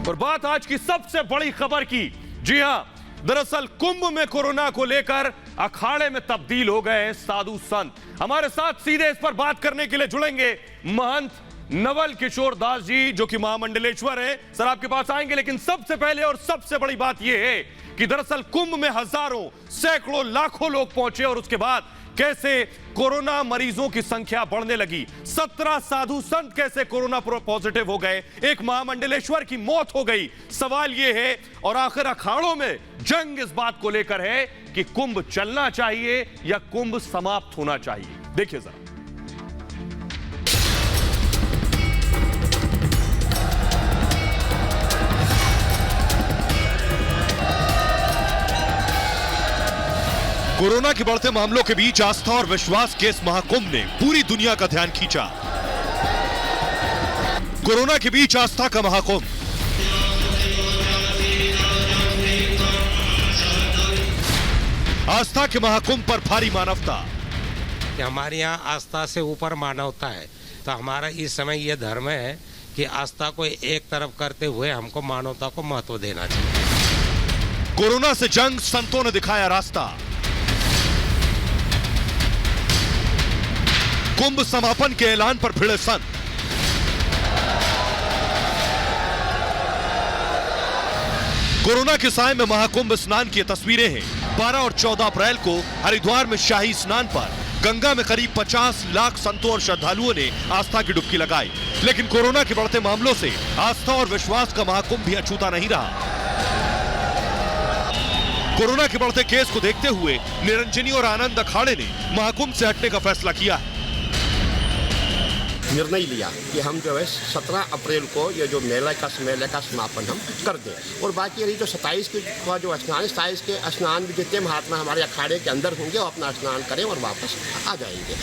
और बात आज की सबसे बड़ी खबर की। जी हां, दरअसल कुंभ में कोरोना को लेकर अखाड़े में तब्दील हो गए साधु संत। हमारे साथ सीधे इस पर बात करने के लिए जुड़ेंगे महंत नवल किशोर दास जी, जो कि महामंडलेश्वर है। सर, आपके पास आएंगे, लेकिन सबसे पहले और सबसे बड़ी बात यह है कि दरअसल कुंभ में हजारों, सैकड़ों, लाखों लोग पहुंचे और उसके बाद कैसे कोरोना मरीजों की संख्या बढ़ने लगी। 17 साधु संत कैसे कोरोना पॉजिटिव हो गए, एक महामंडलेश्वर की मौत हो गई। सवाल यह है, और आखिर अखाड़ों में जंग इस बात को लेकर है कि कुंभ चलना चाहिए या कुंभ समाप्त होना चाहिए। देखिए जरा। कोरोना के बढ़ते मामलों के बीच आस्था और विश्वास के इस महाकुंभ ने पूरी दुनिया का ध्यान खींचा। कोरोना के बीच आस्था का महाकुंभ। आस्था के महाकुंभ पर भारी मानवता। कि हमारे यहाँ आस्था से ऊपर मानवता है, तो हमारा इस समय यह धर्म है कि आस्था को एक तरफ करते हुए हमको मानवता को महत्व देना चाहिए। कोरोना से जंग, संतों ने दिखाया रास्ता। कुंभ समापन के ऐलान पर भिड़े संत। कोरोना के साए में महाकुंभ स्नान की तस्वीरें हैं। 12 और 14 अप्रैल को हरिद्वार में शाही स्नान पर गंगा में करीब 50 लाख संतों और श्रद्धालुओं ने आस्था की डुबकी लगाई। लेकिन कोरोना के बढ़ते मामलों से आस्था और विश्वास का महाकुंभ भी अछूता नहीं रहा। कोरोना के बढ़ते केस को देखते हुए निरंजनी और आनंद अखाड़े ने महाकुंभ से हटने का फैसला किया है। निर्णय लिया कि हम जो है 17 अप्रैल को ये जो मेले का समापन हम कर दें, और बाकी रही जो 27 का जो स्नान है, 27 के स्नान भी जितने महात्मा हमारे अखाड़े के अंदर होंगे वो अपना स्नान करें और वापस आ जाएंगे।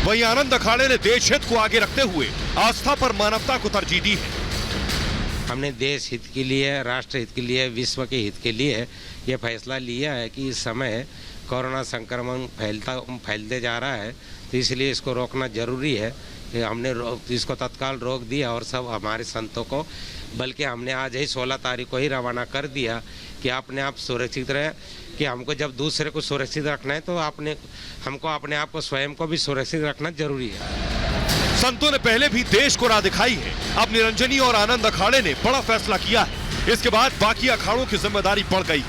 वहीं आनंद अखाड़े ने देश हित को आगे रखते हुए आस्था पर मानवता को तरजीह दी है। हमने देश हित के लिए, राष्ट्र हित के लिए, विश्व के हित के लिए ये फैसला लिया है कि इस समय कोरोना संक्रमण फैलते जा रहा है, तो इसलिए इसको रोकना जरूरी है। कि हमने इसको तत्काल रोक दिया और सब हमारे संतों को, बल्कि हमने आज ही 16 तारीख को ही रवाना कर दिया कि अपने आप सुरक्षित रहे। कि हमको जब दूसरे को सुरक्षित रखना है तो हमको अपने आप को, स्वयं को भी सुरक्षित रखना जरूरी है। संतों ने पहले भी देश को राह दिखाई है। अब निरंजनी और आनंद अखाड़े ने बड़ा फैसला किया है। इसके बाद बाकी अखाड़ों की जिम्मेदारी बढ़ गई।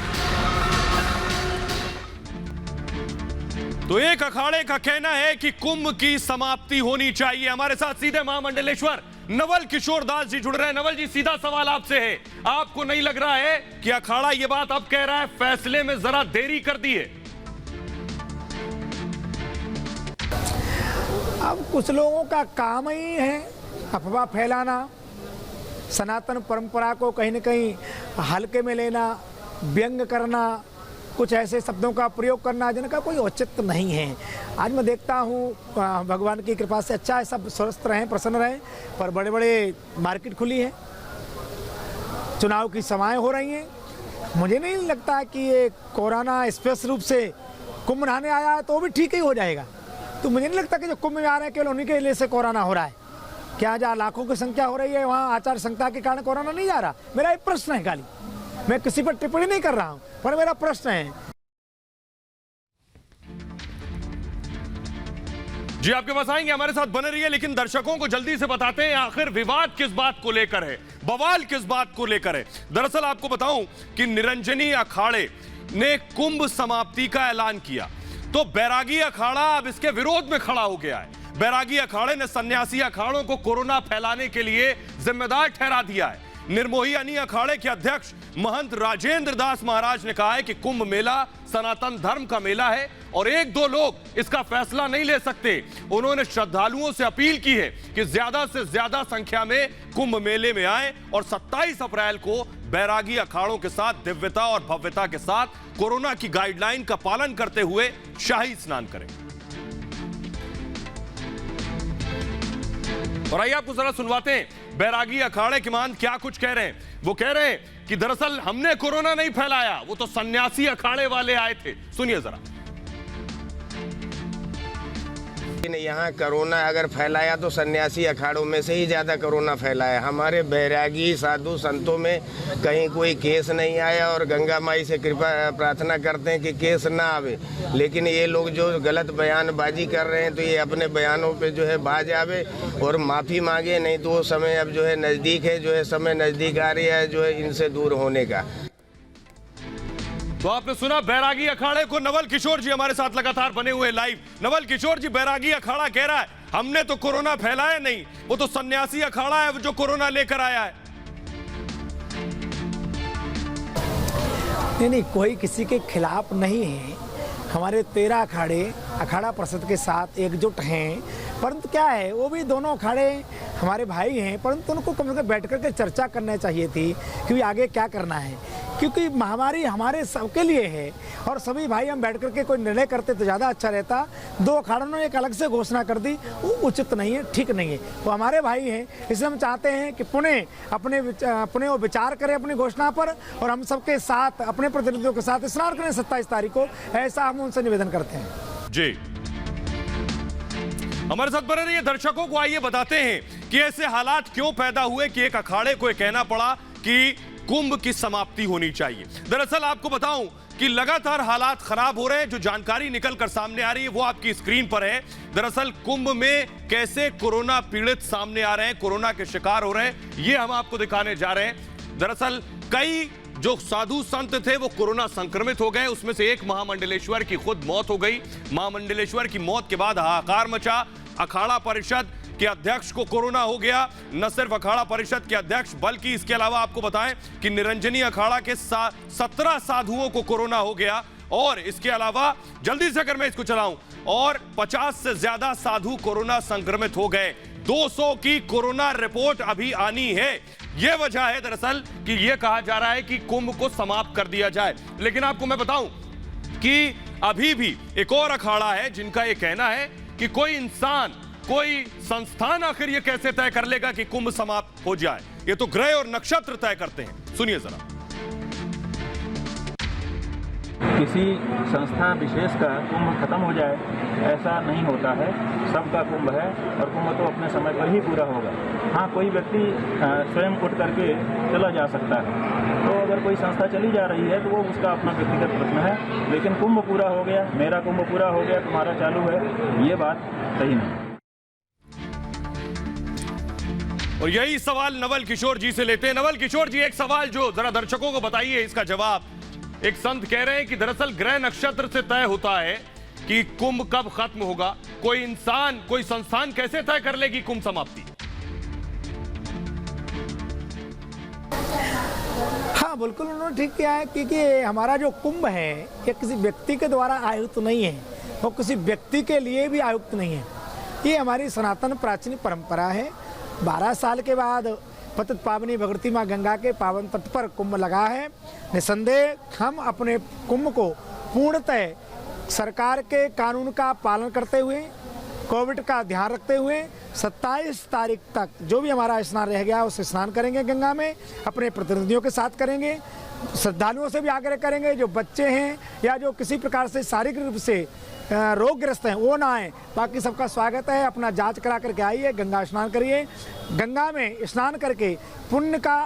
तो एक अखाड़े का कहना है कि कुंभ की समाप्ति होनी चाहिए। हमारे साथ सीधे महामंडलेश्वर नवल किशोर दास जी जुड़ रहे हैं। नवल जी, सीधा सवाल आपसे है, आपको नहीं लग रहा है कि अखाड़ा ये बात अब कह रहा है फैसले में जरा देरी कर दी है? अब कुछ लोगों का काम ही है अफवाह फैलाना, सनातन परंपरा को कहीं न कहीं हल्के में लेना, व्यंग करना, कुछ ऐसे शब्दों का प्रयोग करना जिनका कोई औचित्य नहीं है। आज मैं देखता हूँ भगवान की कृपा से अच्छा है, सब स्वस्थ रहें, प्रसन्न रहें, पर बड़े बड़े मार्केट खुली है, चुनाव की सभाएं हो रही हैं। मुझे नहीं लगता कि ये कोरोना स्पेशल रूप से कुंभ नहाने आया है तो भी ठीक ही हो जाएगा। तो मुझे नहीं लगता कि जो कुंभ में आ रहे हैं केवल उन्हीं के लिए से कोरोना हो रहा है। क्या जहाँ लाखों की संख्या हो रही है वहाँ आचार संहिता के कारण कोरोना नहीं जा रहा? मेरा एक प्रश्न है, खाली मैं किसी पर टिप्पणी नहीं कर रहा हूं, पर मेरा प्रश्न है। जी, आपके पास आएंगे, हमारे साथ बने रहिए, लेकिन दर्शकों को जल्दी से बताते हैं आखिर विवाद किस बात को लेकर है, बवाल किस बात को लेकर है। दरअसल आपको बताऊं कि निरंजनी अखाड़े ने कुंभ समाप्ति का ऐलान किया, तो बैरागी अखाड़ा अब इसके विरोध में खड़ा हो गया है। बैरागी अखाड़े ने सन्यासी अखाड़ों को कोरोना फैलाने के लिए जिम्मेदार ठहरा दिया है। निर्मोही अनी अखाड़े के अध्यक्ष महंत राजेंद्र दास महाराज ने कहा है कि कुंभ मेला सनातन धर्म का मेला है और एक दो लोग इसका फैसला नहीं ले सकते। उन्होंने श्रद्धालुओं से अपील की है कि ज्यादा से ज्यादा संख्या में कुंभ मेले में आए और 27 अप्रैल को बैरागी अखाड़ों के साथ दिव्यता और भव्यता के साथ कोरोना की गाइडलाइन का पालन करते हुए शाही स्नान करें। और आइए आपको जरा सुनवाते हैं बैरागी अखाड़े के महंत क्या कुछ कह रहे हैं। वो कह रहे हैं कि दरअसल हमने कोरोना नहीं फैलाया, वो तो सन्यासी अखाड़े वाले आए थे। सुनिए जरा। लेकिन यहाँ कोरोना अगर फैलाया तो सन्यासी अखाड़ों में से ही ज़्यादा कोरोना फैलाया। हमारे बैरागी साधु संतों में कहीं कोई केस नहीं आया और गंगा माई से कृपा प्रार्थना करते हैं कि केस ना आवे। लेकिन ये लोग जो गलत बयानबाजी कर रहे हैं तो ये अपने बयानों पे जो है बाज आवे और माफ़ी मांगे, नहीं तो वो समय अब जो है नज़दीक है, जो है समय नज़दीक आ रही है जो है इनसे दूर होने का। तो आपने सुना बैरागी अखाड़े को। नवल किशोर जी हमारे साथ लगातार बने हुए लाइव। नवल किशोर जी, बैरागी अखाड़ा कह रहा है हमने तो कोरोना फैलाया नहीं, वो तो सन्यासी अखाड़ा है जो कोरोना लेकर आया है। नहीं, कोई किसी के खिलाफ नहीं है। हमारे 13 अखाड़े अखाड़ा परिषद के साथ एकजुट हैं, परंतु क्या है, वो भी दोनों अखाड़े हमारे भाई हैं, परंतु उनको कम से कम बैठ करके चर्चा करनी चाहिए थी कि आगे क्या करना है, क्योंकि महामारी हमारे सबके लिए है और सभी भाई हम बैठ करके कोई निर्णय करते तो ज़्यादा अच्छा रहता। 2 अखाड़ों ने एक अलग से घोषणा कर दी, वो उचित नहीं है, ठीक नहीं है। वो हमारे भाई हैं, इसलिए हम चाहते हैं कि पुनः अपने वो विचार करें अपनी घोषणा पर और हम सबके साथ अपने प्रतिनिधियों के साथ स्नान करें 27 तारीख को, ऐसा हम उनसे निवेदन करते हैं। जी, हमारे साथ बने रहिए। दर्शकों को आइए बताते हैं कि ऐसे हालात क्यों पैदा हुए कि एक अखाड़े को कहना पड़ा कि कुंभ की समाप्ति होनी चाहिए। दरअसल आपको बताऊं कि लगातार हालात खराब हो रहे हैं। जो जानकारी निकलकर सामने आ रही है वो आपकी स्क्रीन पर है। दरअसल कुंभ में कैसे कोरोना पीड़ित सामने आ रहे हैं, कोरोना के शिकार हो रहे हैं, ये हम आपको दिखाने जा रहे हैं। दरअसल कई जो साधु संत थे वो कोरोना संक्रमित हो गए, उसमें से एक महामंडलेश्वर की खुद मौत हो गई। महामंडलेश्वर की मौत के बाद हाहाकार मचा। अखाड़ा परिषद के अध्यक्ष को कोरोना हो गया। न सिर्फ अखाड़ा परिषद के अध्यक्ष बल्कि इसके अलावा आपको बताएं कि निरंजनी अखाड़ा के 17 साधुओं को कोरोना हो गया। और इसके अलावा जल्दी से अगर मैं इसको चलाऊं, और 50 से ज्यादा साधु कोरोना संक्रमित हो गए। 200 की कोरोना रिपोर्ट अभी आनी है। यह वजह है दरअसल कि यह कहा जा रहा है कि कुंभ को समाप्त कर दिया जाए। लेकिन आपको मैं बताऊं कि अभी भी एक और अखाड़ा है जिनका यह कहना है कि कोई इंसान, कोई संस्थान आखिर ये कैसे तय कर लेगा कि कुंभ समाप्त हो जाए। ये तो ग्रह और नक्षत्र तय करते हैं। सुनिए जरा। किसी संस्था विशेष का कुंभ खत्म हो जाए ऐसा नहीं होता है। सबका कुंभ है और कुंभ तो अपने समय पर ही पूरा होगा। हाँ, कोई व्यक्ति स्वयं उठ करके चला जा सकता है, तो अगर कोई संस्था चली जा रही है तो वो उसका अपना व्यक्तिगत प्रश्न है। लेकिन कुंभ पूरा हो गया, मेरा कुंभ पूरा हो गया, तुम्हारा चालू है, ये बात सही नहीं। और यही सवाल नवल किशोर जी से लेते हैं। नवल किशोर जी, एक सवाल जो जरा दर्शकों को बताइए इसका जवाब। एक संत कह रहे हैं कि दरअसल ग्रह नक्षत्र से तय होता है कि कुंभ कब खत्म होगा। कोई इंसान, कोई संस्थान कैसे तय कर लेगी कुंभ समाप्ति? हाँ, बिल्कुल उन्होंने ठीक किया है, क्योंकि हमारा जो कुंभ है ये किसी व्यक्ति के द्वारा आयुक्त नहीं है और किसी व्यक्ति के लिए भी आयुक्त नहीं है। ये हमारी सनातन प्राचीन परंपरा है। 12 साल के बाद पतित पावनी भगवती माँ गंगा के पावन तट पर कुंभ लगा है। निसंदेह हम अपने कुंभ को पूर्णतः सरकार के कानून का पालन करते हुए, कोविड का ध्यान रखते हुए 27 तारीख तक जो भी हमारा स्नान रह गया उसे स्नान करेंगे गंगा में, अपने प्रतिनिधियों के साथ करेंगे। श्रद्धालुओं से भी आग्रह करेंगे जो बच्चे हैं या जो किसी प्रकार से शारीरिक रूप से रोगग्रस्त हैं वो ना आए। बाकी सबका स्वागत है। अपना जांच करा करके आइए, गंगा स्नान करिए, गंगा में स्नान करके पुण्य का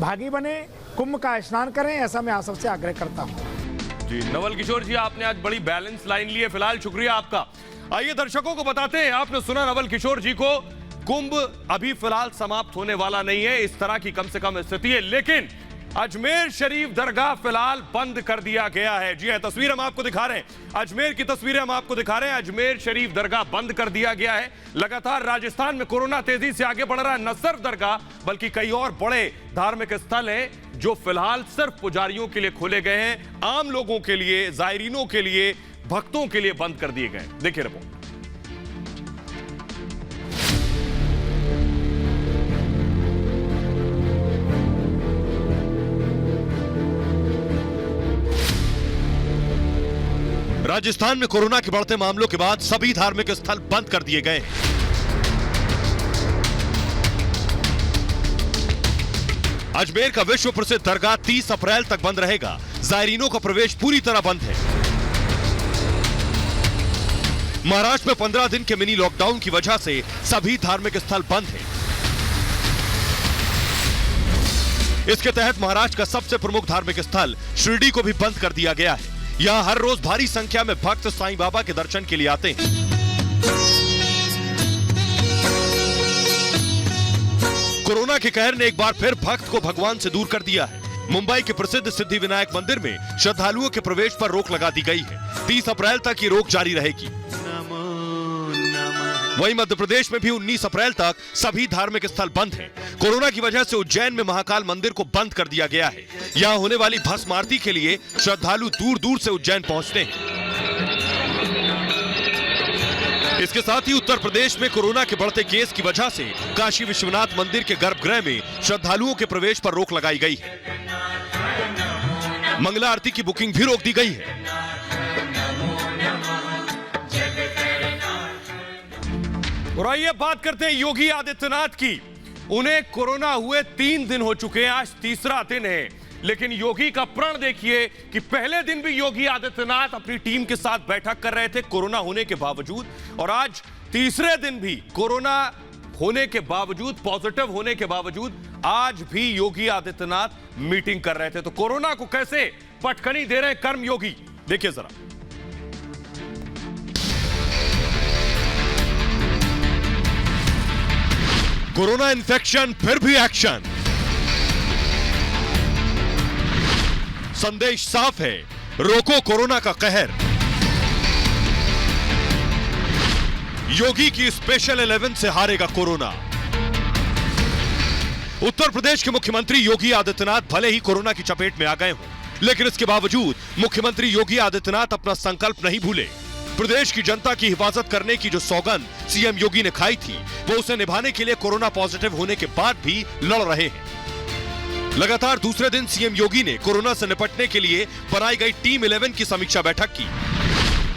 भागी बने, कुंभ का स्नान करें, ऐसा मैं आप सबसे आग्रह करता हूँ। जी, नवल किशोर जी, आपने आज बड़ी बैलेंस लाइन ली है। फिलहाल शुक्रिया आपका। आइए दर्शकों को बताते हैं, आपने सुना नवल किशोर जी को, कुंभ अभी फिलहाल समाप्त होने वाला नहीं है, इस तरह की कम से कम स्थिति है। लेकिन अजमेर शरीफ दरगाह फिलहाल बंद कर दिया गया है। जी हां, तस्वीर हम आपको दिखा रहे हैं, अजमेर की तस्वीरें हम आपको दिखा रहे हैं। अजमेर शरीफ दरगाह बंद कर दिया गया है। लगातार राजस्थान में कोरोना तेजी से आगे बढ़ रहा है। न सिर्फ दरगाह बल्कि कई और बड़े धार्मिक स्थल हैं जो फिलहाल सिर्फ पुजारियों के लिए खोले गए हैं, आम लोगों के लिए, जायरीनों के लिए, भक्तों के लिए बंद कर दिए गए। देखिए रिपोर्ट। राजस्थान में कोरोना के बढ़ते मामलों के बाद सभी धार्मिक स्थल बंद कर दिए गए हैं। अजमेर का विश्व प्रसिद्ध दरगाह 30 अप्रैल तक बंद रहेगा। जायरीनों का प्रवेश पूरी तरह बंद है। महाराष्ट्र में 15 दिन के मिनी लॉकडाउन की वजह से सभी धार्मिक स्थल बंद हैं। इसके तहत महाराष्ट्र का सबसे प्रमुख धार्मिक स्थल शिरडी को भी बंद कर दिया गया है। यहाँ हर रोज भारी संख्या में भक्त साईं बाबा के दर्शन के लिए आते हैं। कोरोना के कहर ने एक बार फिर भक्त को भगवान से दूर कर दिया है। मुंबई के प्रसिद्ध सिद्धि विनायक मंदिर में श्रद्धालुओं के प्रवेश पर रोक लगा दी गई है। 30 अप्रैल तक ये रोक जारी रहेगी। वहीं मध्य प्रदेश में भी 19 अप्रैल तक सभी धार्मिक स्थल बंद हैं। कोरोना की वजह से उज्जैन में महाकाल मंदिर को बंद कर दिया गया है। यहां होने वाली भस्म आरती के लिए श्रद्धालु दूर दूर से उज्जैन पहुंचते हैं। इसके साथ ही उत्तर प्रदेश में कोरोना के बढ़ते केस की वजह से काशी विश्वनाथ मंदिर के गर्भगृह में श्रद्धालुओं के प्रवेश पर रोक लगाई गई है। मंगला आरती की बुकिंग भी रोक दी गई है। और आइए बात करते हैं योगी आदित्यनाथ की। उन्हें कोरोना हुए 3 दिन हो चुके हैं, आज तीसरा दिन है। लेकिन योगी का प्रण देखिए कि पहले दिन भी योगी आदित्यनाथ अपनी टीम के साथ बैठक कर रहे थे कोरोना होने के बावजूद, और आज तीसरे दिन भी कोरोना होने के बावजूद, पॉजिटिव होने के बावजूद आज भी योगी आदित्यनाथ मीटिंग कर रहे थे। तो कोरोना को कैसे पटखनी दे रहे हैं कर्म योगी, देखिए जरा। कोरोना इन्फेक्शन फिर भी एक्शन। संदेश साफ है, रोको कोरोना का कहर। योगी की स्पेशल 11 से हारेगा कोरोना। उत्तर प्रदेश के मुख्यमंत्री योगी आदित्यनाथ भले ही कोरोना की चपेट में आ गए हों, लेकिन इसके बावजूद मुख्यमंत्री योगी आदित्यनाथ अपना संकल्प नहीं भूले। प्रदेश की जनता की हिफाजत करने की जो सौगंध सीएम योगी ने खाई थी, वो उसे निभाने के लिए कोरोना पॉजिटिव होने के बाद भी लड़ रहे हैं। लगातार दूसरे दिन सीएम योगी ने कोरोना से निपटने के लिए बनाई गई टीम 11 की समीक्षा बैठक की।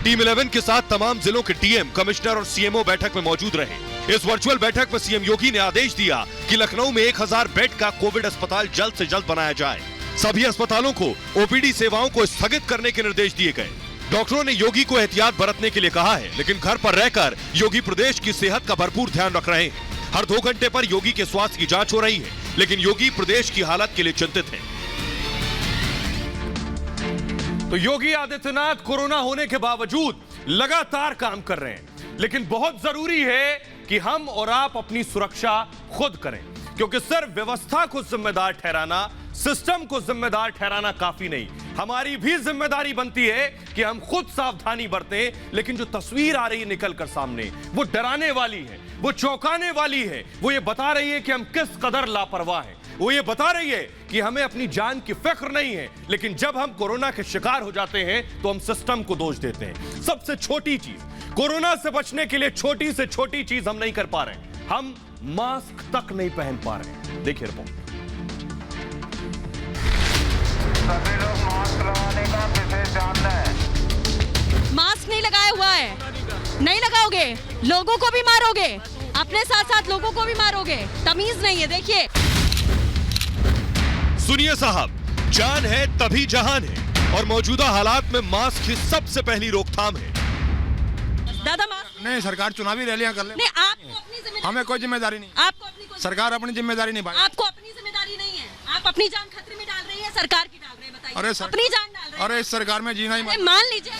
टीम 11 के साथ तमाम जिलों के डीएम, कमिश्नर और सीएमओ बैठक में मौजूद रहे। इस वर्चुअल बैठक में सीएम योगी ने आदेश दिया कि लखनऊ में 1000 बेड का कोविड अस्पताल जल्द से जल्द बनाया जाए। सभी अस्पतालों को ओपीडी सेवाओं को स्थगित करने के निर्देश दिए गए। डॉक्टरों ने योगी को एहतियात बरतने के लिए कहा है, लेकिन घर पर रहकर योगी प्रदेश की सेहत का भरपूर ध्यान रख रहे हैं। हर 2 घंटे पर योगी के स्वास्थ्य की जांच हो रही है, लेकिन योगी प्रदेश की हालत के लिए चिंतित हैं। तो योगी आदित्यनाथ कोरोना होने के बावजूद लगातार काम कर रहे हैं, लेकिन बहुत जरूरी है कि हम और आप अपनी सुरक्षा खुद करें, क्योंकि सिर्फ व्यवस्था को जिम्मेदार ठहराना, सिस्टम को जिम्मेदार ठहराना काफी नहीं। हमारी भी जिम्मेदारी बनती है कि हम खुद सावधानी बरतें। लेकिन जो तस्वीर आ रही है निकल कर सामने, वो डराने वाली है, वो चौंकाने वाली है। वो ये बता रही है कि हम किस कदर लापरवाह हैं। वो ये बता रही है कि हमें अपनी जान की फिक्र नहीं है, लेकिन जब हम कोरोना के शिकार हो जाते हैं तो हम सिस्टम को दोष देते हैं। सबसे छोटी चीज, कोरोना से बचने के लिए छोटी से छोटी चीज हम नहीं कर पा रहे। हम मास्क तक नहीं पहन पा रहे। देखिए रिपोर्ट। सभी लोग मास्क लगाने का विशेष ध्यान दें। मास्क नहीं लगाया हुआ है, नहीं लगाओगे, लोगों को भी मारोगे, अपने साथ साथ लोगों को भी मारोगे। तमीज नहीं है। देखिए, सुनिए साहब, जान है तभी जहान है, और मौजूदा हालात में मास्क की सबसे पहली रोकथाम है। दादा मास्क नहीं, सरकार चुनावी रैलियां कर ले। नहीं, आपको अपनी जिम्मेदारी, हमें कोई जिम्मेदारी नहीं। आपको अपनी सरकार अपनी जिम्मेदारी नहीं। आपको अपनी जिम्मेदारी नहीं है। आप अपनी जान खतरे में डाल रही है, सरकार की डाल रहे हैं। बताइए, अरे अपनी जान डाल रहे हैं। अरे इस सरकार में जीना ही मान लीजिए।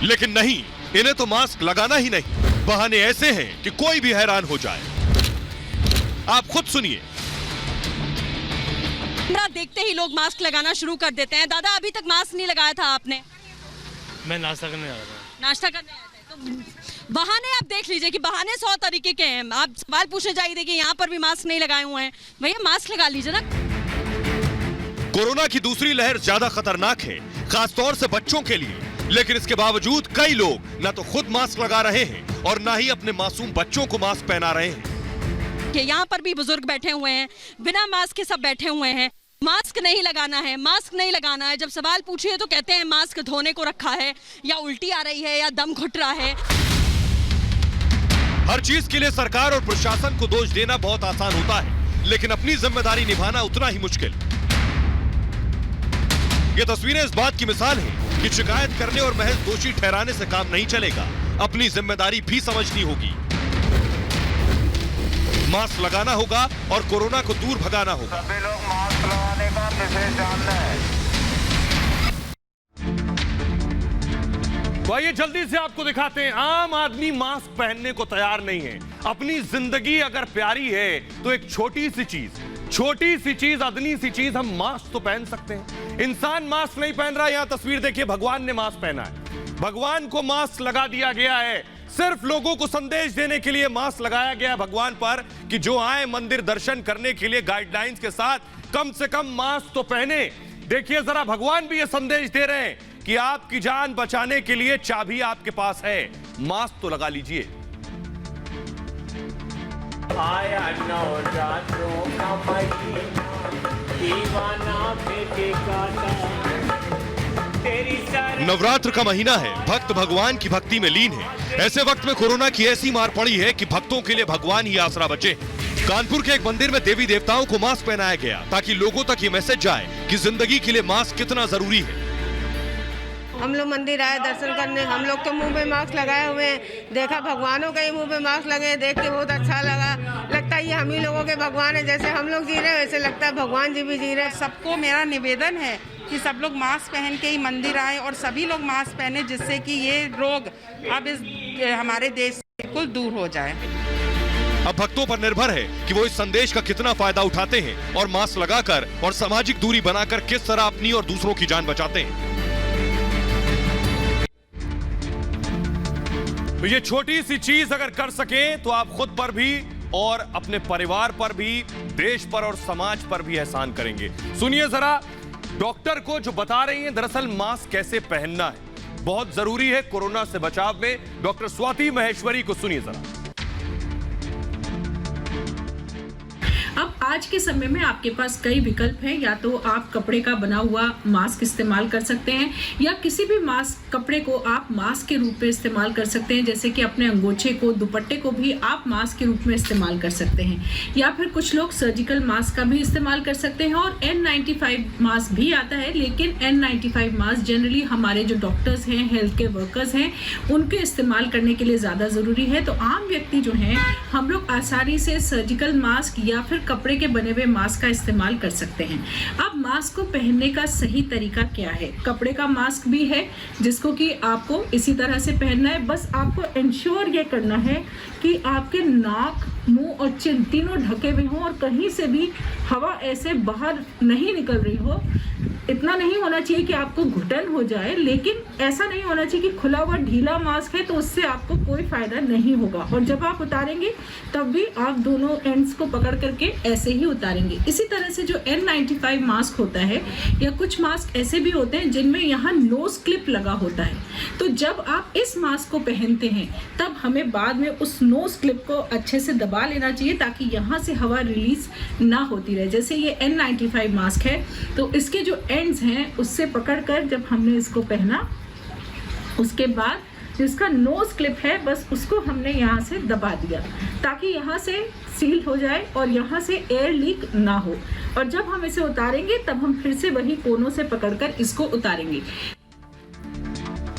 लेकिन नहीं, इन्हें तो मास्क लगाना ही नहीं। बहाने ऐसे हैं कि कोई भी हैरान हो जाए। आप खुद सुनिए। देखते ही लोग मास्क लगाना शुरू कर देते हैं। दादा, अभी तक मास्क नहीं लगाया था आपने? मैं नाश्ता करने आया था। नाश्ता करने आया था। तो बहाने आप देख लीजिए कि बहाने 100 तरीके के हैं। आप सवाल पूछने जाइए, देखिए यहाँ पर भी मास्क नहीं लगाए हुए हैं। भैया मास्क लगा लीजिए ना। कोरोना की दूसरी लहर ज्यादा खतरनाक है, खासतौर से बच्चों के लिए। लेकिन इसके बावजूद कई लोग न तो खुद मास्क लगा रहे हैं और न ही अपने मासूम बच्चों को मास्क पहना रहे हैं। यहाँ पर भी बुजुर्ग बैठे हुए हैं, बिना मास्क के सब बैठे हुए हैं। मास्क नहीं लगाना है, मास्क नहीं लगाना है। जब सवाल पूछिए तो कहते हैं मास्क धोने को रखा है, या उल्टी आ रही है, या दम घुट रहा है। हर चीज के लिए सरकार और प्रशासन को दोष देना बहुत आसान होता है, लेकिन अपनी जिम्मेदारी निभाना उतना ही मुश्किल। ये तस्वीरें इस बात की मिसाल है कि शिकायत करने और महज दोषी ठहराने से काम नहीं चलेगा। अपनी जिम्मेदारी भी समझनी होगी। मास्क लगाना होगा और कोरोना को दूर भगाना होगा। सभी लोग मास्क लगाने का विशेष ध्यान दें। तो आइए जल्दी से आपको दिखाते हैं, आम आदमी मास्क पहनने को तैयार नहीं है। अपनी जिंदगी अगर प्यारी है तो एक छोटी सी चीज, अदनी सी चीज, हम मास्क तो पहन सकते हैं। इंसान मास्क नहीं पहन रहा। यहां तस्वीर देखिए, भगवान ने मास्क पहना है। भगवान को मास्क लगा दिया गया है। सिर्फ लोगों को संदेश देने के लिए मास्क लगाया गया है भगवान पर कि जो आए मंदिर दर्शन करने के लिए गाइडलाइंस के साथ कम से कम मास्क तो पहने। देखिए जरा, भगवान भी ये संदेश दे रहे हैं कि आपकी जान बचाने के लिए चाबी आपके पास है, मास्क तो लगा लीजिए। आया नवरात्रों का महीना, दीवाना बेटे का नवरात्र का महीना है, भक्त भगवान की भक्ति में लीन है। ऐसे वक्त में कोरोना की ऐसी मार पड़ी है कि भक्तों के लिए भगवान ही आसरा बचे। कानपुर के एक मंदिर में देवी देवताओं को मास्क पहनाया गया ताकि लोगों तक ये मैसेज जाए कि जिंदगी के लिए मास्क कितना जरूरी है। हम लोग मंदिर आए दर्शन करने, हम लोग के मुंह पे मास्क लगाए हुए हैं। देखा भगवानों के ही मुंह पे मास्क लगे, देख के बहुत अच्छा लगा। लगता है ये हम ही लोगों के भगवान है, जैसे हम लोग जी रहे हैं वैसे लगता है भगवान जी भी जी रहे हैं। सबको मेरा निवेदन है कि सब लोग मास्क पहन के ही मंदिर आए और सभी लोग मास्क पहने, जिससे कि ये रोग अब इस हमारे देश से बिल्कुल दूर हो जाए। अब भक्तों पर निर्भर है कि वो इस संदेश का कितना फायदा उठाते हैं और मास्क लगाकर और सामाजिक दूरी बनाकर किस तरह अपनी और दूसरों की जान बचाते हैं। तो ये छोटी सी चीज अगर कर सकें तो आप खुद पर भी और अपने परिवार पर भी, देश पर और समाज पर भी एहसान करेंगे। सुनिए जरा, डॉक्टर को जो बता रही हैं दरअसल मास्क कैसे पहनना है, बहुत जरूरी है कोरोना से बचाव में। डॉक्टर स्वाति महेश्वरी को सुनिए जरा। अब आज के समय में आपके पास कई विकल्प हैं। या तो आप कपड़े का बना हुआ मास्क इस्तेमाल कर सकते हैं, या किसी भी मास्क कपड़े को आप मास्क के रूप में इस्तेमाल कर सकते हैं, जैसे कि अपने अंगोछे को, दुपट्टे को भी आप मास्क के रूप में इस्तेमाल कर सकते हैं। या फिर कुछ लोग सर्जिकल मास्क का भी इस्तेमाल कर सकते हैं और N95 मास्क भी आता है। लेकिन N95 मास्क जनरली हमारे जो डॉक्टर्स हैं, हेल्थ केयर वर्कर्स हैं, उनके इस्तेमाल करने के लिए ज़्यादा ज़रूरी है। तो आम व्यक्ति जो हैं, हम लोग आसानी से सर्जिकल मास्क या फिर कपड़े के बने हुए मास्क का इस्तेमाल कर सकते हैं। अब मास्क को पहनने का सही तरीका क्या है? कपड़े का मास्क भी है जिसको कि आपको इसी तरह से पहनना है। बस आपको इंश्योर ये करना है कि आपके नाक, मुंह और चिन तीनों ढके हुए हों और कहीं से भी हवा ऐसे बाहर नहीं निकल रही हो। इतना नहीं होना चाहिए कि आपको घुटन हो जाए, लेकिन ऐसा नहीं होना चाहिए कि खुला हुआ ढीला मास्क है तो उससे आपको कोई फायदा नहीं होगा। और जब आप उतारेंगे तब भी आप दोनों एंड्स को पकड़ करके ऐसे ही उतारेंगे। इसी तरह से जो N95 मास्क होता है, या कुछ मास्क ऐसे भी होते हैं जिनमें यहाँ नोज क्लिप लगा होता है, तो जब आप इस मास्क को पहनते हैं तब हमें बाद में उस नोज क्लिप को अच्छे से दबा लेना चाहिए ताकि यहाँ से हवा रिलीज ना होती रहे। जैसे ये N95 मास्क है तो इसके जो एंड्स हैं उससे पकड़कर जब हमने इसको पहना, उसके बाद जिसका नोज क्लिप है बस उसको हमने यहाँ से दबा दिया ताकि यहाँ से सील हो जाए और यहाँ से एयर लीक ना हो। और जब हम इसे उतारेंगे तब हम फिर से वही कोनों से पकड़कर इसको उतारेंगे।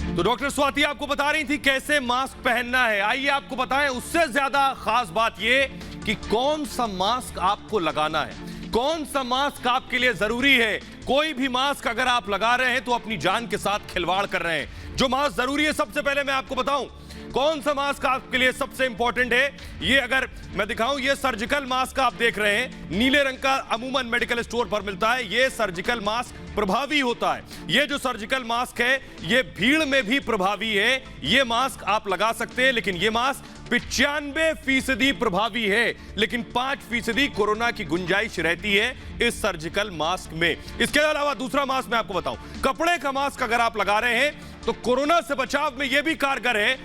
तो डॉक्टर स्वाति आपको बता रही थी कैसे मास्क पहनना है। आइए आपको बताएं उससे ज्यादा खास बात ये कि कौन सा मास्क आपको लगाना है, कौन सा मास्क आपके लिए जरूरी है। कोई भी मास्क अगर आप लगा रहे हैं तो अपनी जान के साथ खिलवाड़ कर रहे हैं। जो मास्क जरूरी है, सबसे पहले मैं आपको बताऊं कौन सा मास्क आपके लिए सबसे इंपॉर्टेंट है। ये अगर मैं दिखाऊं, ये सर्जिकल मास्क आप देख रहे हैं, नीले रंग का, अमूमन मेडिकल स्टोर पर मिलता है। ये सर्जिकल मास्क प्रभावी होता है। ये जो सर्जिकल मास्क है ये भीड़ में भी प्रभावी है। ये मास्क आप लगा सकते हैं, लेकिन ये मास्क 95% प्रभावी है, लेकिन 5% कोरोना की गुंजाइश रहती है इस सर्जिकल मास्क में। इसके अलावा दूसरा मास्क मैं आपको बताऊं, कपड़े का मास्क अगर आप लगा रहे हैं तो कोरोना से बचाव में यह भी कारगर है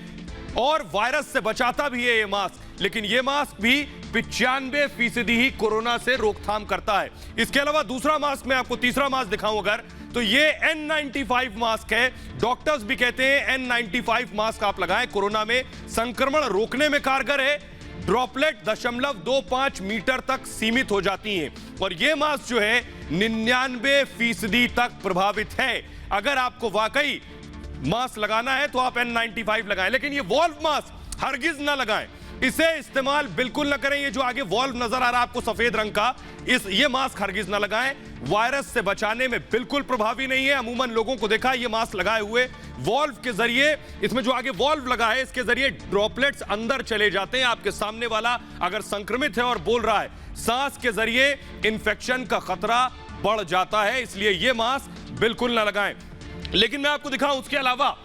और वायरस से बचाता भी है ये मास्क। लेकिन ये मास्क भी 95% ही कोरोना से रोकथाम करता है। इसके अलावा दूसरा मास्क मैं आपको, तीसरा मास्क दिखाऊं अगर, तो ये N95 मास्क है। डॉक्टर्स भी कहते हैं N95 मास्क आप लगाएं, कोरोना में संक्रमण रोकने में कारगर है। ड्रॉपलेट 0.25 मीटर तक सीमित हो जाती हैं और ये मास्क जो है 99% तक प्रभावित है। अगर आपको वाकई मास्क लगाना है तो आप N95 लगाएं, लेकिन ये वॉल्व मास्क हरगिज ना लगाएं, इसे इस्तेमाल बिल्कुल ना करें। ये जो आगे वॉल्व नजर आ रहा है आपको सफेद रंग का, ये मास्क हरगिज ना लगाएं, वायरस से बचाने में बिल्कुल प्रभावी नहीं है। अमूमन लोगों को देखा ये मास्क लगाए हुए वॉल्व के जरिए, इसमें जो आगे वॉल्व लगा है इसके जरिए ड्रॉपलेट्स अंदर चले जाते हैं। आपके सामने वाला अगर संक्रमित है और बोल रहा है, सांस के जरिए इंफेक्शन का खतरा बढ़ जाता है, इसलिए यह मास्क बिल्कुल ना लगाएं। लेकिन मैं आपको दिखाऊं उसके अलावा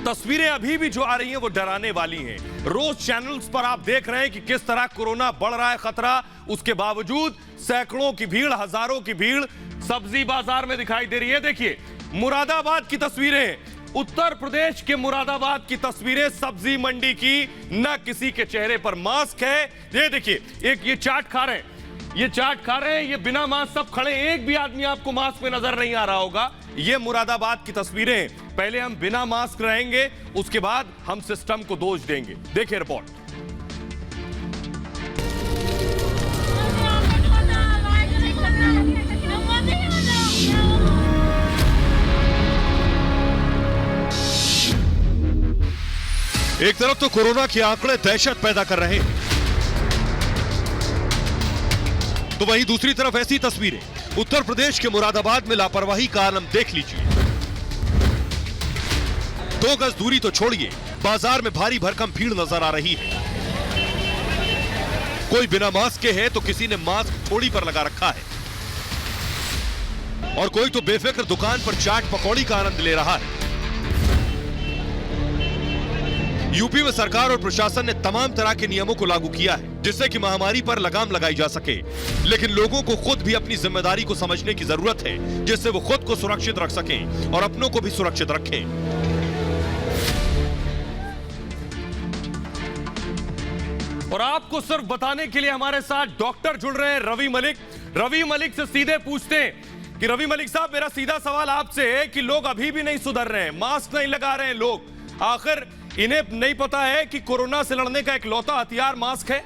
तस्वीरें अभी भी जो आ रही हैं वो डराने वाली हैं। रोज चैनल्स पर आप देख रहे हैं कि किस तरह कोरोना बढ़ रहा है खतरा, उसके बावजूद सैकड़ों की भीड़, हजारों की भीड़ सब्जी बाजार में दिखाई दे रही है। देखिए मुरादाबाद की तस्वीरें, उत्तर प्रदेश के मुरादाबाद की तस्वीरें सब्जी मंडी की, न किसी के चेहरे पर मास्क है। ये देखिए एक ये चाट खा रहे हैं, ये चाट खा रहे हैं, ये बिना मास्क सब खड़े, एक भी आदमी आपको मास्क में नजर नहीं आ रहा होगा। ये मुरादाबाद की तस्वीरें, पहले हम बिना मास्क रहेंगे, उसके बाद हम सिस्टम को दोष देंगे। देखिए रिपोर्ट। एक तरफ तो कोरोना के आंकड़े दहशत पैदा कर रहे हैं, तो वहीं दूसरी तरफ ऐसी तस्वीरें उत्तर प्रदेश के मुरादाबाद में लापरवाही का आलम देख लीजिए। 2 गज दूरी तो छोड़िए, बाजार में भारी भरकम भीड़ नजर आ रही है। कोई बिना मास्क के है तो किसी ने मास्क थोड़ी पर लगा रखा है, और कोई तो बेफिक्र दुकान पर चाट पकौड़ी का आनंद ले रहा है। यूपी में सरकार और प्रशासन ने तमाम तरह के नियमों को लागू किया है जिससे कि महामारी पर लगाम लगाई जा सके, लेकिन लोगों को खुद भी अपनी जिम्मेदारी को समझने की जरूरत है जिससे वो खुद को सुरक्षित रख सकें और अपनों को भी सुरक्षित रखें। और आपको सिर्फ बताने के लिए हमारे साथ डॉक्टर जुड़ रहे हैं रवि मलिक। रवि मलिक से सीधे पूछते हैं कि रवि मलिक साहब, मेरा सीधा सवाल आपसे है कि लोग अभी भी नहीं सुधर रहे हैं, मास्क नहीं लगा रहे हैं लोग, आखिर इन्हें नहीं पता है कि कोरोना से लड़ने का इकलौता हथियार मास्क है?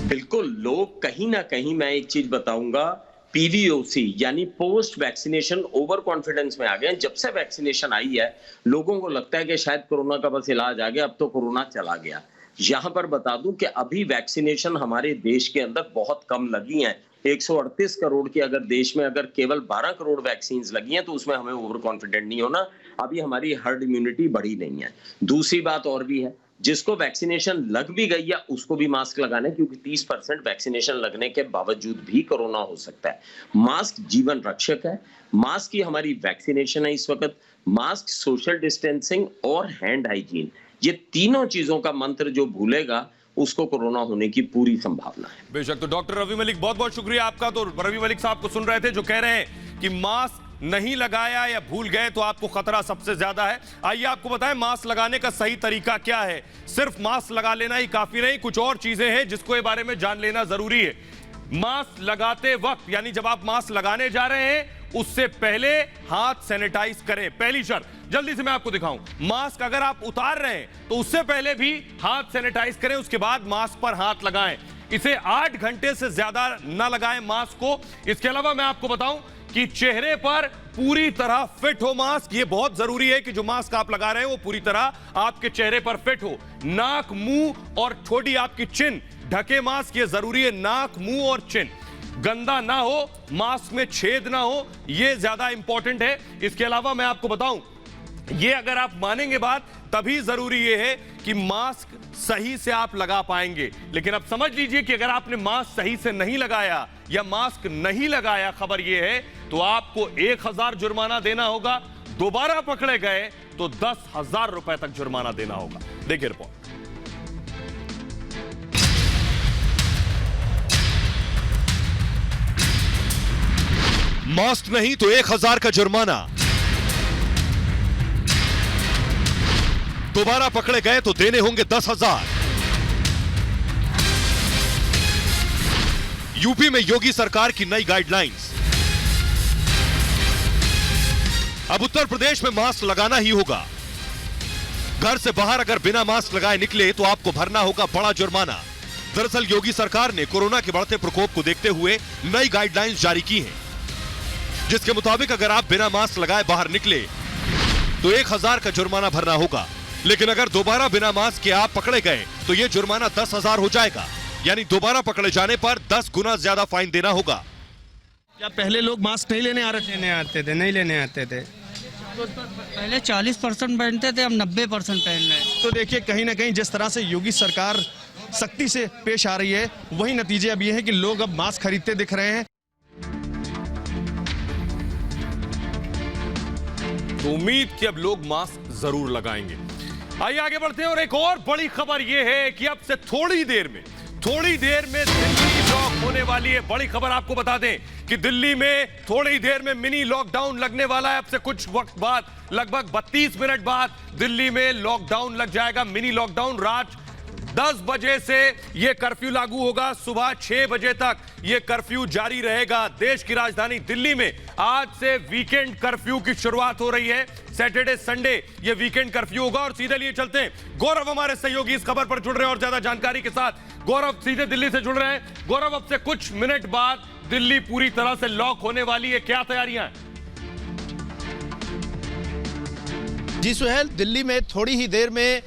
बिल्कुल, लोग कहीं ना कहीं, मैं एक चीज बताऊंगा, पीवीओसी यानी पोस्ट वैक्सीनेशन ओवर कॉन्फिडेंस में आ गए। जब से वैक्सीनेशन आई है लोगों को लगता है कि शायद कोरोना का बस इलाज आ गया, अब तो कोरोना चला गया। यहां पर बता दूं कि अभी वैक्सीनेशन हमारे देश के अंदर बहुत कम लगी हैं। 138 करोड़ की अगर देश में अगर केवल 12 करोड़ वैक्सीन लगी हैं तो उसमें हमें ओवर कॉन्फिडेंट नहीं होना, अभी हमारी हर्ड इम्यूनिटी बढ़ी नहीं है। दूसरी बात और भी है, जिसको वैक्सीनेशन लग भी गई है उसको भी मास्क लगाना है, क्योंकि 30% वैक्सीनेशन लगने के बावजूद भी कोरोना हो सकता है। मास्क जीवन रक्षक है, मास्क ही हमारी वैक्सीनेशन है इस वक्त। मास्क, सोशल डिस्टेंसिंग और हैंड हाइजीन, ये तीनों चीजों का मंत्र जो भूलेगा उसको कोरोना होने की पूरी संभावना है। बेशक। तो डॉक्टर रवि मलिक, बहुत बहुत शुक्रिया आपका। तो रवि मलिक साहब को सुन रहे थे जो कह रहे हैं कि मास्क नहीं लगाया या भूल गए तो आपको खतरा सबसे ज्यादा है। आइए आपको बताएं मास्क लगाने का सही तरीका क्या है। सिर्फ मास्क लगा लेना ही काफी नहीं, कुछ और चीजें हैं जिसको इस बारे में जान लेना जरूरी है। मास्क लगाते वक्त, यानी जब आप मास्क लगाने जा रहे हैं उससे पहले हाथ सैनिटाइज करें, पहली शर्त। जल्दी से मैं आपको दिखाऊं, मास्क अगर आप उतार रहे हैं तो उससे पहले भी हाथ सैनिटाइज करें, उसके बाद मास्क पर हाथ लगाएं। इसे 8 घंटे से ज्यादा ना लगाएं मास्क को। इसके अलावा मैं आपको बताऊं कि चेहरे पर पूरी तरह फिट हो मास्क, ये बहुत जरूरी है कि जो मास्क आप लगा रहे हैं वो पूरी तरह आपके चेहरे पर फिट हो। नाक, मुंह और थोड़ी आपकी चिन ढके मास्क, ये जरूरी है। नाक, मुंह और चिन गंदा ना हो, मास्क में छेद ना हो, ये ज्यादा इंपॉर्टेंट है। इसके अलावा मैं आपको बताऊं, ये अगर आप मानेंगे बात तभी जरूरी ये है कि मास्क सही से आप लगा पाएंगे। लेकिन अब समझ लीजिए कि अगर आपने मास्क सही से नहीं लगाया या मास्क नहीं लगाया, खबर ये है तो आपको 1000 जुर्माना देना होगा। दोबारा पकड़े गए तो 10,000 रुपए तक जुर्माना देना होगा। देखिए रिपोर्ट। मास्क नहीं तो 1000 का जुर्माना, दोबारा पकड़े गए तो देने होंगे 10,000। यूपी में योगी सरकार की नई गाइडलाइंस। अब उत्तर प्रदेश में मास्क लगाना ही होगा। घर से बाहर अगर बिना मास्क लगाए निकले तो आपको भरना होगा बड़ा जुर्माना। दरअसल योगी सरकार ने कोरोना के बढ़ते प्रकोप को देखते हुए नई गाइडलाइंस जारी की हैं। जिसके मुताबिक अगर आप बिना मास्क लगाए बाहर निकले तो 1000 का जुर्माना भरना होगा, लेकिन अगर दोबारा बिना मास्क के आप पकड़े गए तो ये जुर्माना 10,000 हो जाएगा, यानी दोबारा पकड़े जाने पर 10 गुना ज्यादा फाइन देना होगा। क्या पहले लोग मास्क नहीं लेने लेने आते थे? तो पहले 40% पहनते थे, अब 90% पहन रहे हैं। तो देखिए कहीं ना कहीं जिस तरह से योगी सरकार सख्ती से पेश आ रही है, वही नतीजे अब ये है कि लोग अब मास्क खरीदते दिख रहे हैं। तो उम्मीद कि अब लोग मास्क जरूर लगाएंगे। आइए आगे बढ़ते हैं और एक और बड़ी खबर यह है कि अब से थोड़ी देर में दिल्ली लॉक होने वाली है। बड़ी खबर आपको बता दें कि दिल्ली में थोड़ी देर में मिनी लॉकडाउन लगने वाला है। अब से कुछ वक्त बाद, लगभग 32 मिनट बाद दिल्ली में लॉकडाउन लग जाएगा। मिनी लॉकडाउन रात 10 बजे से यह कर्फ्यू लागू होगा, सुबह 6 बजे तक यह कर्फ्यू जारी रहेगा। देश की राजधानी दिल्ली में आज से वीकेंड कर्फ्यू की शुरुआत हो रही है। सैटरडे संडे ये वीकेंड कर्फ्यू होगा। और सीधे लिए चलते हैं, गौरव हमारे सहयोगी इस खबर पर जुड़ रहे हैं और ज्यादा जानकारी के साथ। गौरव सीधे दिल्ली से जुड़ रहे हैं। गौरव, अब से कुछ मिनट बाद दिल्ली पूरी तरह से लॉक होने वाली है, क्या तैयारियां हैं? जी सुहेल, दिल्ली में थोड़ी ही देर में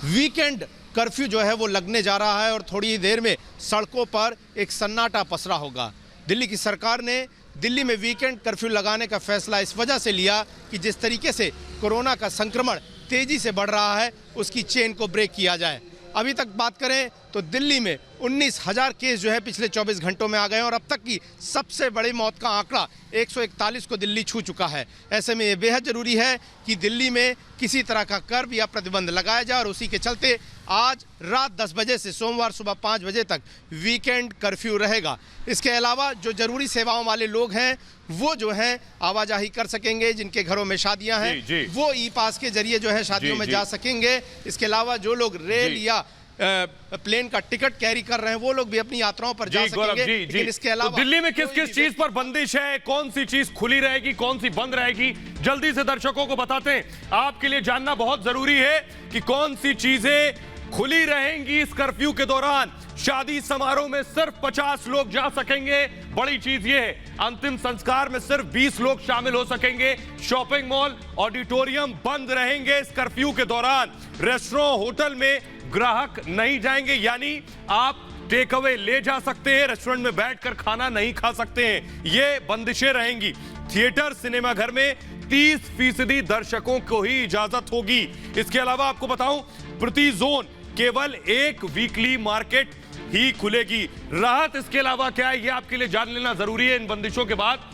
वीकेंड कर्फ्यू जो है वो लगने जा रहा है और थोड़ी ही देर में सड़कों पर एक सन्नाटा पसरा होगा। दिल्ली की सरकार ने दिल्ली में वीकेंड कर्फ्यू लगाने का फैसला इस वजह से लिया कि जिस तरीके से कोरोना का संक्रमण तेजी से बढ़ रहा है उसकी चेन को ब्रेक किया जाए। अभी तक बात करें तो दिल्ली में 19,000 केस जो है पिछले 24 घंटों में आ गए और अब तक की सबसे बड़ी मौत का आंकड़ा 141 को दिल्ली छू चुका है। ऐसे में ये बेहद जरूरी है कि दिल्ली में किसी तरह का कर्फ्यू या प्रतिबंध लगाया जाए और उसी के चलते आज रात 10 बजे से सोमवार सुबह 5 बजे तक वीकेंड कर्फ्यू रहेगा। इसके अलावा जो जरूरी सेवाओं वाले लोग हैं वो जो है आवाजाही कर सकेंगे, जिनके घरों में शादियां हैं वो ई पास के जरिए जो है शादियों में जा सकेंगे। इसके अलावा जो लोग रेल या प्लेन का टिकट कैरी कर रहे हैं वो लोग भी अपनी यात्राओं पर जा सकेंगे। लेकिन इसके अलावा तो दिल्ली में किस किस चीज पर बंदिश है, कौन सी चीज खुली रहेगी, कौन सी बंद रहेगी, जल्दी से दर्शकों को बताते हैं। आपके लिए जानना बहुत जरूरी है कि कौन सी चीजें खुली रहेंगी इस कर्फ्यू के दौरान। शादी समारोह में सिर्फ 50 लोग जा सकेंगे, बड़ी चीज ये है। अंतिम संस्कार में सिर्फ 20 लोग शामिल हो सकेंगे। शॉपिंग मॉल, ऑडिटोरियम बंद रहेंगे इस कर्फ्यू के दौरान। रेस्टोरेंट, होटल में ग्राहक नहीं जाएंगे, यानी आप टेक अवे ले जा सकते हैं, रेस्टोरेंट में बैठकर खाना नहीं खा सकते हैं, ये बंदिशें रहेंगी। थिएटर, सिनेमा घर में 30% दर्शकों को ही इजाजत होगी। इसके अलावा आपको बताऊं, प्रति जोन केवल एक वीकली मार्केट ही खुलेगी। राहत इसके अलावा क्या है, ये आपके लिए जान लेना जरूरी है। इन बंदिशों के बाद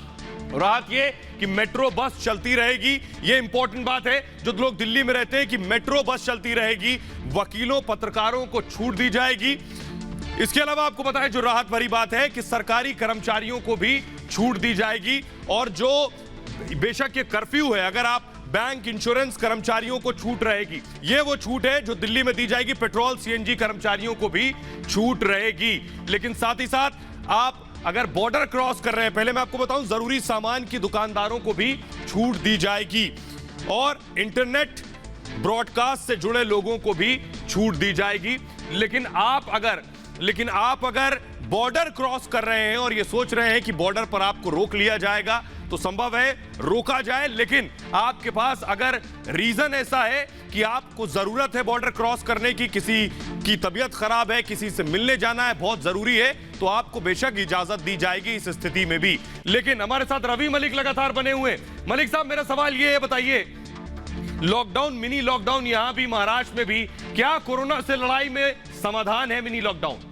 राहत ये कि मेट्रो बस चलती रहेगी। ये इंपॉर्टेंट बात है, जो लोग दिल्ली में रहते हैं, कि मेट्रो बस चलती रहेगी। वकीलों, पत्रकारों को छूट दी जाएगी। इसके अलावा आपको पता है जो राहत भरी बात है कि सरकारी कर्मचारियों को भी छूट दी जाएगी। और जो बेशक ये कर्फ्यू है, अगर आप बैंक, इंश्योरेंस कर्मचारियों को छूट रहेगी, ये वो छूट है जो दिल्ली में दी जाएगी। पेट्रोल, सीएनजी कर्मचारियों को भी छूट रहेगी। लेकिन साथ ही साथ आप अगर बॉर्डर क्रॉस कर रहे हैं, पहले मैं आपको बताऊं, जरूरी सामान की दुकानदारों को भी छूट दी जाएगी और इंटरनेट ब्रॉडकास्ट से जुड़े लोगों को भी छूट दी जाएगी। लेकिन आप अगर बॉर्डर क्रॉस कर रहे हैं और ये सोच रहे हैं कि बॉर्डर पर आपको रोक लिया जाएगा, तो संभव है रोका जाए। लेकिन आपके पास अगर रीजन ऐसा है कि आपको जरूरत है बॉर्डर क्रॉस करने की, किसी की तबीयत खराब है, किसी से मिलने जाना है, बहुत जरूरी है, तो आपको बेशक इजाजत दी जाएगी इस स्थिति में भी। लेकिन हमारे साथ रवि मलिक लगातार बने हुए। मलिक साहब, मेरा सवाल ये है, बताइए, लॉकडाउन, मिनी लॉकडाउन यहां भी, महाराष्ट्र में भी, क्या कोरोना से लड़ाई में समाधान है मिनी लॉकडाउन?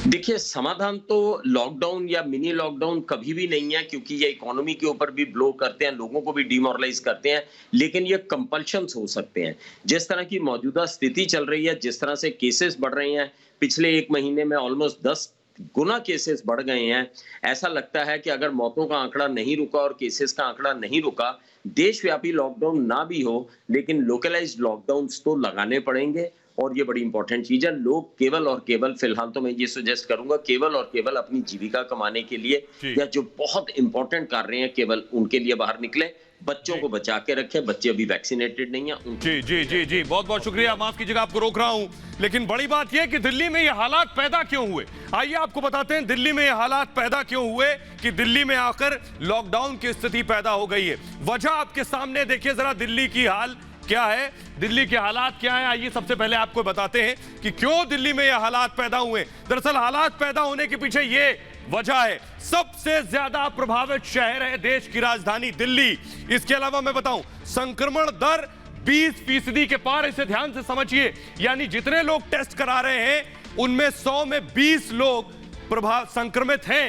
देखिए, समाधान तो लॉकडाउन या मिनी लॉकडाउन कभी भी नहीं है, क्योंकि ये इकोनॉमी के ऊपर भी ब्लो करते हैं, लोगों को भी डिमोरलाइज करते हैं। लेकिन ये कंपल्शंस हो सकते हैं। जिस तरह की मौजूदा स्थिति चल रही है, जिस तरह से केसेस बढ़ रहे हैं, पिछले 1 महीने में ऑलमोस्ट 10 गुना केसेस बढ़ गए हैं। ऐसा लगता है कि अगर मौतों का आंकड़ा नहीं रुका और केसेस का आंकड़ा नहीं रुका, देशव्यापी लॉकडाउन ना भी हो, लेकिन लोकलाइज्ड लॉकडाउन्स तो लगाने पड़ेंगे। और ये बड़ी इंपॉर्टेंट चीज है। लोग केवल और केवल, फिलहाल तो मैं ये सजेस्ट करूंगा, केवल और केवल अपनी जीविका कमाने के लिए या जो बहुत इंपॉर्टेंट कार्य हैं, केवल उनके लिए बाहर निकले। बच्चों को बचा के रखें, बच्चे अभी वैक्सीनेटेड नहीं है। जी जी जी जी, बहुत बहुत शुक्रिया, माफ कीजिएगा आपको रोक रहा हूं। लेकिन बड़ी बात यह कि दिल्ली में ये हालात पैदा क्यों हुए? आइए आपको बताते हैं दिल्ली में ये हालात पैदा क्यों हुए कि दिल्ली में आकर लॉकडाउन की स्थिति पैदा हो गई है। वजह आपके सामने देखिए जरा, दिल्ली की हाल क्या है, दिल्ली के हालात क्या हैं। आइए सबसे पहले आपको बताते हैं कि क्यों दिल्ली में ये हालात पैदा हुए। दरअसल हालात पैदा होने के पीछे ये वजह है, सबसे ज्यादा प्रभावित शहर है देश की राजधानी दिल्ली। इसके अलावा मैं बताऊं, संक्रमण दर 20% के पार, इसे ध्यान से समझिए। यानी जितने लोग टेस्ट करा रहे हैं उनमें 100 में 20 लोग संक्रमित हैं।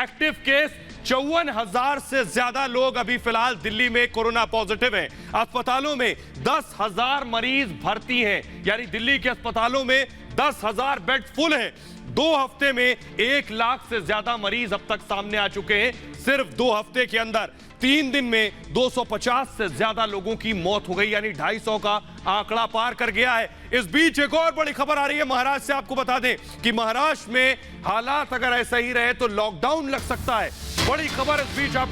एक्टिव केस 54,000 से ज्यादा लोग अभी फिलहाल दिल्ली में कोरोना पॉजिटिव हैं। अस्पतालों में 10,000 मरीज भर्ती हैं, यानी दिल्ली के अस्पतालों में 10,000 बेड फुल हैं। 2 हफ्ते में 1 लाख से ज्यादा मरीज अब तक सामने आ चुके हैं। सिर्फ 2 हफ्ते के अंदर 3 दिन में 250 से ज्यादा लोगों की मौत हो गई, यानी 250 का आंकड़ा पार कर गया है। इस बीच एक और बड़ी खबर आ रही है महाराष्ट्र से। आपको बता दें कि महाराष्ट्र में हालात अगर ऐसा ही रहे तो लॉकडाउन लग सकता है। बड़ी खबर इस बीच आपको